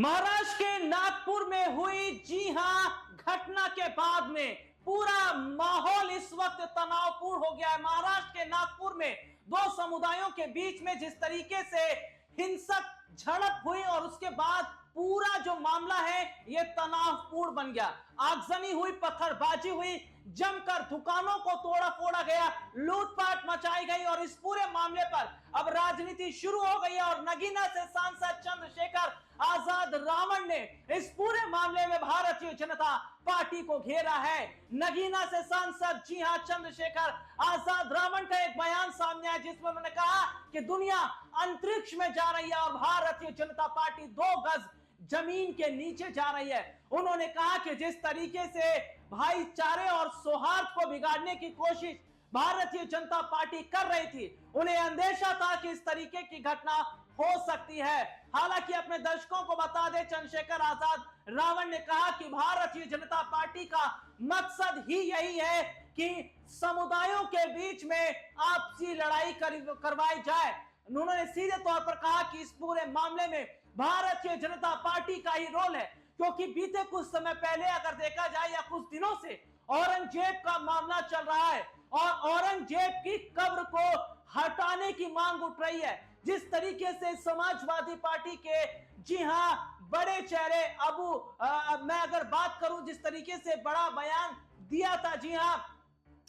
महाराष्ट्र के नागपुर में हुई जी हां घटना के बाद में पूरा माहौल इस वक्त तनावपूर्ण हो गया है। महाराष्ट्र के नागपुर में दो समुदायों के बीच में जिस तरीके से हिंसक झड़प हुई और उसके बाद पूरा जो मामला है यह तनावपूर्ण बन गया। आगजनी हुई, पत्थरबाजी हुई, जमकर दुकानों को तोड़ा फोड़ा गया, लूटपाट मचाई गई और इस पूरे मामले पर अब राजनीति शुरू हो गई है। और नगीना से सांसद चंद्रशेखर आजाद रावण ने इस पूरे मामले में भारतीय जनता पार्टी को घेरा है। नगीना से सांसद जी हां चंद्रशेखर आजाद रावण का एक बयान सामने आया जिसमें उन्होंने कहा कि दुनिया अंतरिक्ष में जा रही है और भारतीय जनता पार्टी 2 गज जमीन के नीचे जा रही है। उन्होंने कहा कि जिस तरीके से भाईचारे और सौहार्द को बिगाड़ने की कोशिश भारतीय जनता पार्टी कर रही थी, उन्हें अंदेशा था कि इस तरीके की घटना हो सकती है। हालांकि अपने दर्शकों को बता दें, चंद्रशेखर आजाद रावण ने कहा कि भारतीय जनता पार्टी का मकसद ही यही है कि समुदायों के बीच में आपसी लड़ाई करवाई जाए। उन्होंने सीधे तौर पर कहा कि इस पूरे मामले में भारतीय जनता पार्टी का ही रोल है, क्योंकि बीते कुछ समय पहले अगर देखा जाए या कुछ दिनों से औरंगजेब का मामला चल रहा है और औरंगजेब की कब्र को हटाने की मांग उठ रही है। जिस तरीके से समाजवादी पार्टी के जी हां बड़े चेहरे मैं अगर बात करूं, जिस तरीके से बड़ा बयान दिया था जी हां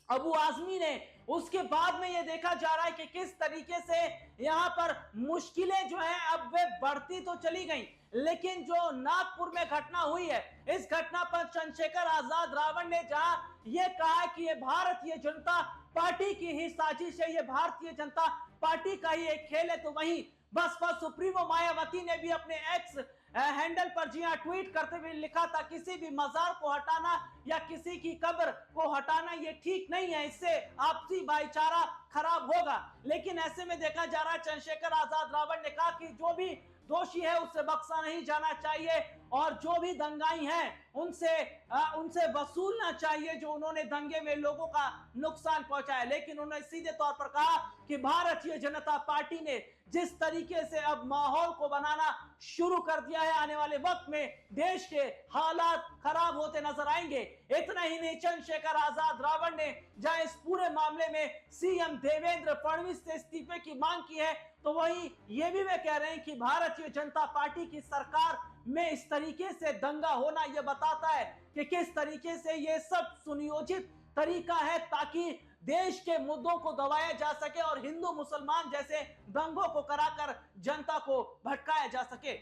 अबू आजमी ने, उसके बाद में यह देखा जा रहा है कि किस तरीके से यहां पर मुश्किलें जो हैं अब वे बढ़ती तो चली गई, लेकिन जो नागपुर में घटना हुई है, इस घटना पर चंद्रशेखर आजाद रावण ने जहां यह कहा कि यह भारतीय जनता पार्टी की ही साजिश है, यह भारतीय जनता पार्टी का ही एक खेल है, तो वहीं बसपा सुप्रीमो मायावती ने भी अपने एक्स हैंडल पर जी हां ट्वीट करते हुए लिखा था, किसी भी मजार को हटाना या किसी की कब्र को हटाना ये ठीक नहीं है, इससे आपसी भाईचारा खराब होगा। लेकिन ऐसे में देखा जा रहा है, चंद्रशेखर आजाद रावण ने कहा कि जो भी दोषी है उससे बख्शा नहीं जाना चाहिए और जो भी दंगाई हैं उनसे वसूलना चाहिए जो उन्होंने दंगे में लोगों का नुकसान पहुंचाया। लेकिन उन्होंने सीधे तौर पर कहा कि भारतीय जनता पार्टी ने जिस तरीके से अब माहौल को बनाना शुरू कर दिया है, आने वाले वक्त में देश के हालात खराब होते नजर आएंगे। इतना ही नहीं, चंद्रशेखर आजाद रावण ने जहां इस पूरे मामले में सीएम देवेंद्र फडणवीस से इस्तीफे की मांग की है, तो वहीं ये भी वे कह रहे हैं कि भारतीय जनता पार्टी की सरकार में इस तरीके से दंगा होना यह बताता है कि किस तरीके से यह सब सुनियोजित तरीका है ताकि देश के मुद्दों को दबाया जा सके और हिंदू मुसलमान जैसे दंगों को कराकर जनता को भटकाया जा सके।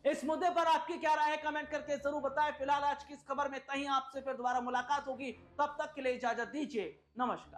इस मुद्दे पर आपकी क्या राय है, कमेंट करके जरूर बताएं। फिलहाल आज की इस खबर में तहीं आपसे फिर दोबारा मुलाकात होगी, तब तक के लिए इजाजत दीजिए। नमस्कार।